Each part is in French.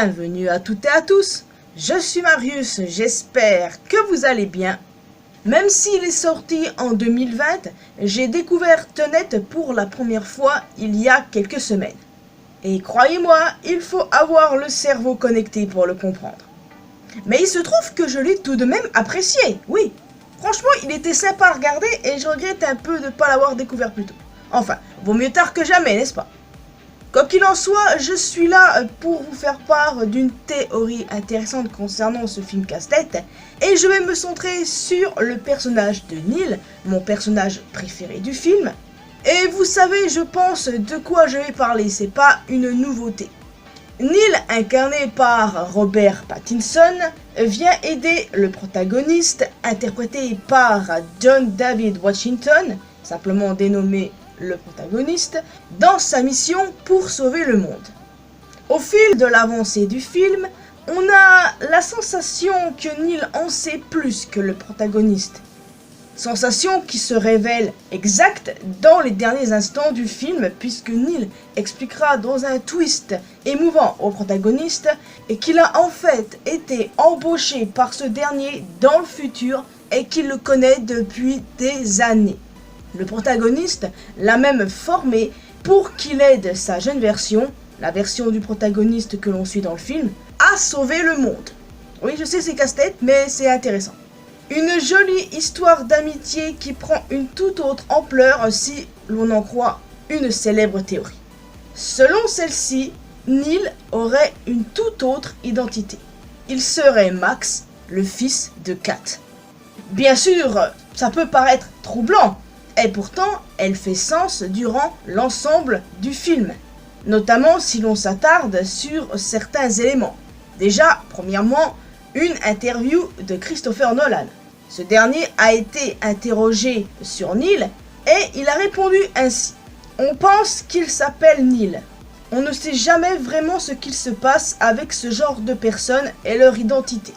Bienvenue à toutes et à tous, je suis Marius, j'espère que vous allez bien. Même s'il est sorti en 2020, j'ai découvert Tenet pour la première fois il y a quelques semaines. Et croyez-moi, il faut avoir le cerveau connecté pour le comprendre. Mais il se trouve que je l'ai tout de même apprécié, oui. Franchement, il était sympa à regarder et je regrette un peu de ne pas l'avoir découvert plus tôt. Enfin, vaut mieux tard que jamais, n'est-ce pas? Quoi qu'il en soit, je suis là pour vous faire part d'une théorie intéressante concernant ce film casse-tête et je vais me centrer sur le personnage de Neil, mon personnage préféré du film. Et vous savez, je pense de quoi je vais parler, c'est pas une nouveauté. Neil, incarné par Robert Pattinson, vient aider le protagoniste, interprété par John David Washington, simplement dénommé le protagoniste, dans sa mission pour sauver le monde. Au fil de l'avancée du film, on a la sensation que Neil en sait plus que le protagoniste. Sensation qui se révèle exacte dans les derniers instants du film puisque Neil expliquera dans un twist émouvant au protagoniste et qu'il a en fait été embauché par ce dernier dans le futur et qu'il le connaît depuis des années. Le protagoniste l'a même formé pour qu'il aide sa jeune version, la version du protagoniste que l'on suit dans le film, à sauver le monde. Oui, je sais, c'est casse-tête, mais c'est intéressant. Une jolie histoire d'amitié qui prend une toute autre ampleur si l'on en croit une célèbre théorie. Selon celle-ci, Neil aurait une toute autre identité. Il serait Max, le fils de Kat. Bien sûr, ça peut paraître troublant, et pourtant elle fait sens durant l'ensemble du film, notamment si l'on s'attarde sur certains éléments. Déjà, premièrement, une interview de Christopher Nolan. Ce dernier a été interrogé sur Neil et il a répondu ainsi. On pense qu'il s'appelle Neil. On ne sait jamais vraiment ce qu'il se passe avec ce genre de personnes et leur identité.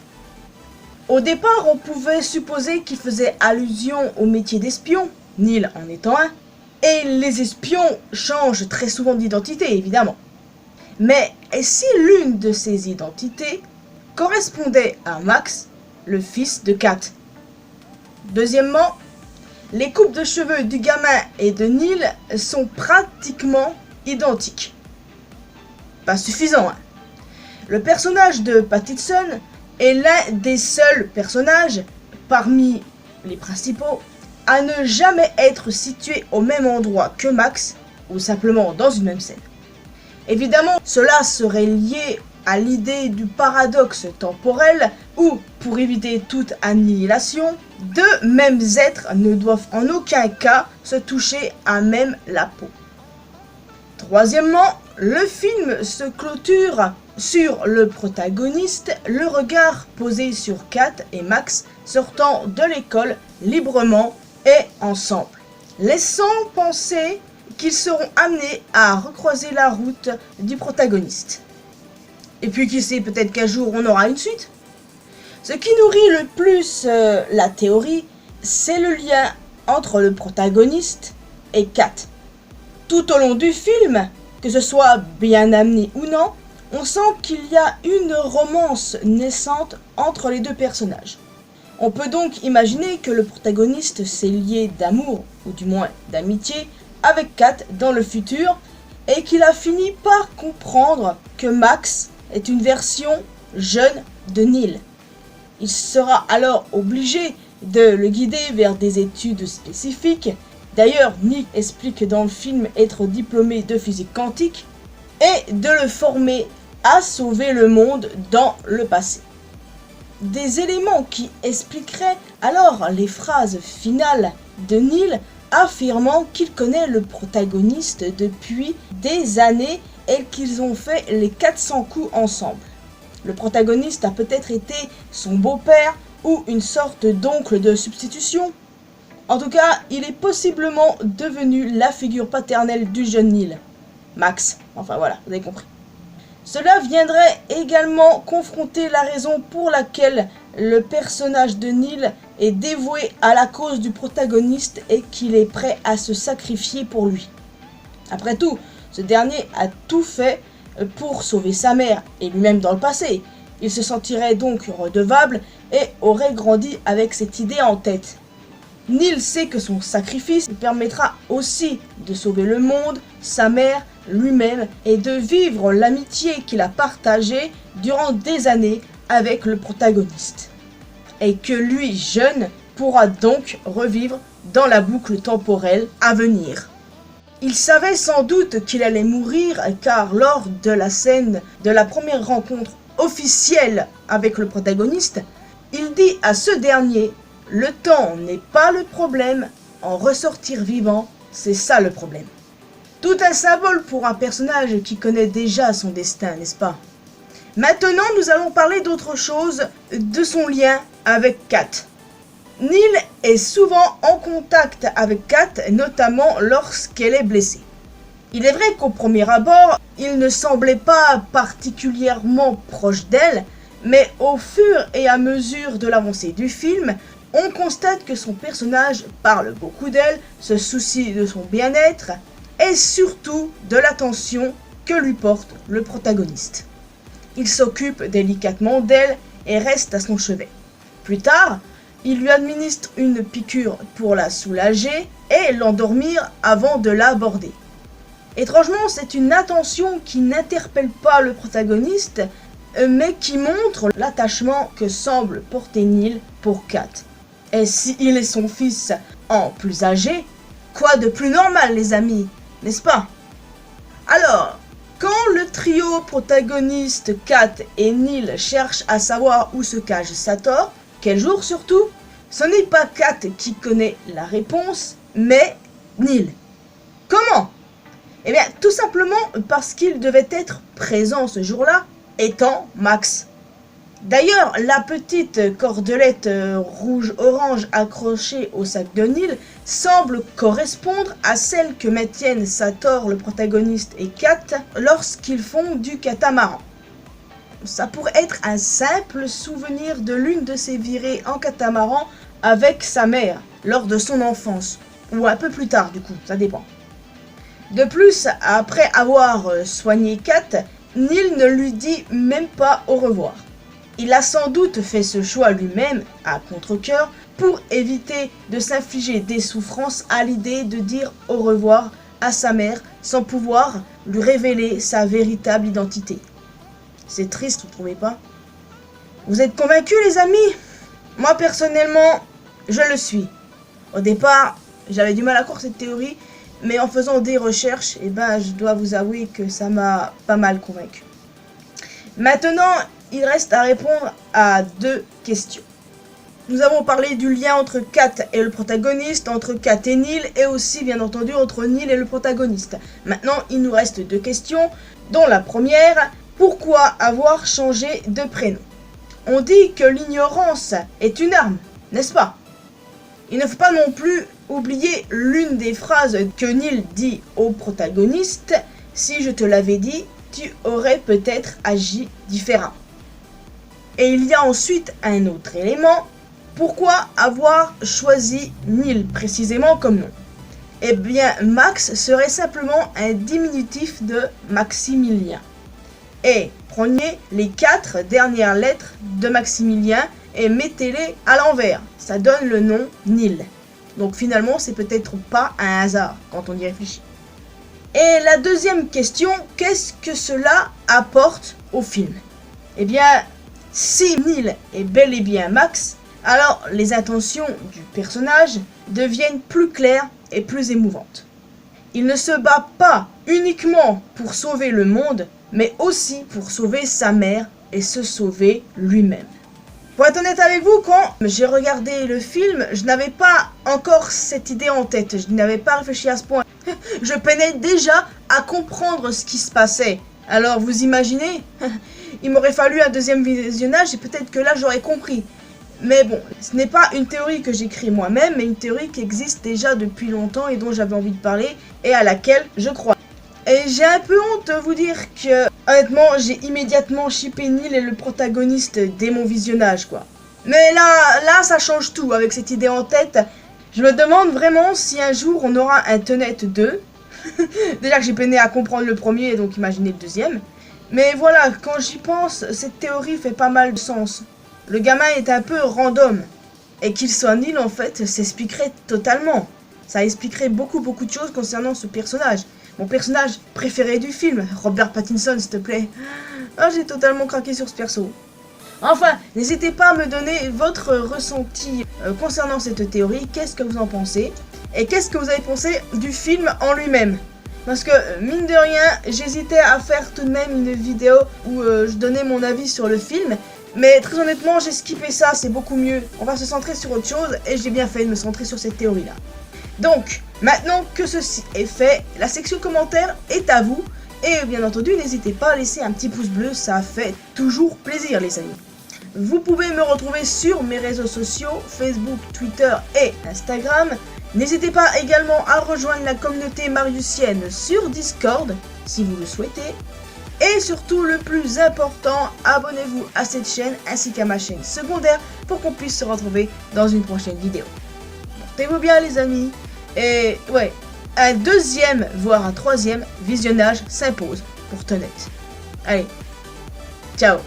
Au départ, on pouvait supposer qu'il faisait allusion au métier d'espion, Neil en étant un, et les espions changent très souvent d'identité, évidemment. Mais et si l'une de ces identités correspondait à Max, le fils de Kat? Deuxièmement, les coupes de cheveux du gamin et de Neil sont pratiquement identiques. Pas suffisant, hein. Le personnage de Pattinson est l'un des seuls personnages, parmi les principaux, à ne jamais être situé au même endroit que Max, ou simplement dans une même scène. Évidemment, cela serait lié à l'idée du paradoxe temporel où, pour éviter toute annihilation, deux mêmes êtres ne doivent en aucun cas se toucher à même la peau. Troisièmement, le film se clôture sur le protagoniste, le regard posé sur Kat et Max sortant de l'école librement et ensemble, laissant penser qu'ils seront amenés à recroiser la route du protagoniste. Et puis qui sait, peut-être qu'un jour on aura une suite. Ce qui nourrit le plus la théorie, c'est le lien entre le protagoniste et Kat. Tout au long du film, que ce soit bien amené ou non, on sent qu'il y a une romance naissante entre les deux personnages. On peut donc imaginer que le protagoniste s'est lié d'amour, ou du moins d'amitié, avec Kat dans le futur, et qu'il a fini par comprendre que Max est une version jeune de Neil. Il sera alors obligé de le guider vers des études spécifiques. D'ailleurs, Neil explique dans le film être diplômé de physique quantique et de le former à sauver le monde dans le passé. Des éléments qui expliqueraient alors les phrases finales de Neil affirmant qu'il connaît le protagoniste depuis des années et qu'ils ont fait les 400 coups ensemble. Le protagoniste a peut-être été son beau-père ou une sorte d'oncle de substitution. En tout cas, il est possiblement devenu la figure paternelle du jeune Neil. Max, enfin voilà, vous avez compris. Cela viendrait également confronter la raison pour laquelle le personnage de Neil est dévoué à la cause du protagoniste et qu'il est prêt à se sacrifier pour lui. Après tout, ce dernier a tout fait pour sauver sa mère et lui-même dans le passé. Il se sentirait donc redevable et aurait grandi avec cette idée en tête. Neil sait que son sacrifice lui permettra aussi de sauver le monde, sa mère, lui-même et de vivre l'amitié qu'il a partagée durant des années avec le protagoniste. Et que lui, jeune, pourra donc revivre dans la boucle temporelle à venir. Il savait sans doute qu'il allait mourir car lors de la scène de la première rencontre officielle avec le protagoniste, il dit à ce dernier « Le temps n'est pas le problème, en ressortir vivant, c'est ça le problème ». Tout un symbole pour un personnage qui connaît déjà son destin, n'est-ce pas? Maintenant, nous allons parler d'autre chose, de son lien avec Kat. Neil est souvent en contact avec Kat, notamment lorsqu'elle est blessée. Il est vrai qu'au premier abord, il ne semblait pas particulièrement proche d'elle, mais au fur et à mesure de l'avancée du film, on constate que son personnage parle beaucoup d'elle, se soucie de son bien-être et surtout de l'attention que lui porte le protagoniste. Il s'occupe délicatement d'elle et reste à son chevet. Plus tard, il lui administre une piqûre pour la soulager et l'endormir avant de l'aborder. Étrangement, c'est une attention qui n'interpelle pas le protagoniste, mais qui montre l'attachement que semble porter Neil pour Kat. Et s'il est son fils en plus âgé, quoi de plus normal les amis, n'est-ce pas? Alors, quand le trio protagoniste Kat et Neil cherche à savoir où se cache Sator, quel jour surtout, ce n'est pas Kat qui connaît la réponse, mais Neil. Comment? Eh bien, tout simplement parce qu'il devait être présent ce jour-là, étant Max. D'ailleurs, la petite cordelette rouge-orange accrochée au sac de Neil semble correspondre à celle que maintiennent Sator, le protagoniste, et Kat lorsqu'ils font du catamaran. Ça pourrait être un simple souvenir de l'une de ses virées en catamaran avec sa mère lors de son enfance, ou un peu plus tard du coup, ça dépend. De plus, après avoir soigné Kat, Neil ne lui dit même pas au revoir. Il a sans doute fait ce choix lui-même, à contre-cœur, pour éviter de s'infliger des souffrances à l'idée de dire au revoir à sa mère sans pouvoir lui révéler sa véritable identité. C'est triste, vous ne trouvez pas? Vous êtes convaincus les amis? Moi personnellement, je le suis. Au départ, j'avais du mal à croire cette théorie, mais en faisant des recherches, je dois vous avouer que ça m'a pas mal convaincu. Maintenant, il reste à répondre à deux questions. Nous avons parlé du lien entre Kat et le protagoniste, entre Kat et Neil, et aussi bien entendu entre Neil et le protagoniste. Maintenant, il nous reste deux questions, dont la première, pourquoi avoir changé de prénom? On dit que l'ignorance est une arme, n'est-ce pas? Il ne faut pas non plus oublier l'une des phrases que Neil dit au protagoniste, « Si je te l'avais dit, tu aurais peut-être agi différemment. » Et il y a ensuite un autre élément, pourquoi avoir choisi Neil précisément comme nom? Eh bien, Max serait simplement un diminutif de Maximilien. Et prenez les 4 dernières lettres de Maximilien et mettez-les à l'envers. Ça donne le nom Neil. Donc finalement, c'est peut-être pas un hasard quand on y réfléchit. Et la deuxième question, qu'est-ce que cela apporte au film? Eh bien, si Neil est bel et bien Max, alors les intentions du personnage deviennent plus claires et plus émouvantes. Il ne se bat pas uniquement pour sauver le monde, mais aussi pour sauver sa mère et se sauver lui-même. Pour être honnête avec vous, quand j'ai regardé le film, je n'avais pas encore cette idée en tête, je n'avais pas réfléchi à ce point. Je peinais déjà à comprendre ce qui se passait. Alors vous imaginez, il m'aurait fallu un deuxième visionnage et peut-être que là j'aurais compris. Mais bon, ce n'est pas une théorie que j'écris moi-même, mais une théorie qui existe déjà depuis longtemps et dont j'avais envie de parler et à laquelle je crois. Et j'ai un peu honte de vous dire que, honnêtement, j'ai immédiatement shippé Neil et le protagoniste dès mon visionnage, quoi. Mais là, ça change tout avec cette idée en tête. Je me demande vraiment si un jour on aura un Tenet 2. Déjà que j'ai peiné à comprendre le premier, donc imaginez le deuxième. Mais voilà, quand j'y pense, cette théorie fait pas mal de sens. Le gamin est un peu random. Et qu'il soit nul en fait, s'expliquerait totalement. Ça expliquerait beaucoup de choses concernant ce personnage. Mon personnage préféré du film, Robert Pattinson s'il te plaît. Ah, j'ai totalement craqué sur ce perso. Enfin, n'hésitez pas à me donner votre ressenti concernant cette théorie. Qu'est-ce que vous en pensez? Et qu'est-ce que vous avez pensé du film en lui-même? Parce que, mine de rien, j'hésitais à faire tout de même une vidéo où je donnais mon avis sur le film. Mais très honnêtement, j'ai skippé ça, c'est beaucoup mieux. On va se centrer sur autre chose et j'ai bien fait de me centrer sur cette théorie-là. Donc, maintenant que ceci est fait, la section commentaires est à vous. Et bien entendu, n'hésitez pas à laisser un petit pouce bleu, ça fait toujours plaisir les amis. Vous pouvez me retrouver sur mes réseaux sociaux, Facebook, Twitter et Instagram. N'hésitez pas également à rejoindre la communauté mariusienne sur Discord, si vous le souhaitez. Et surtout, le plus important, abonnez-vous à cette chaîne ainsi qu'à ma chaîne secondaire pour qu'on puisse se retrouver dans une prochaine vidéo. Portez-vous bien les amis. Et ouais, un deuxième, voire un troisième visionnage s'impose pour Tenet. Allez, ciao.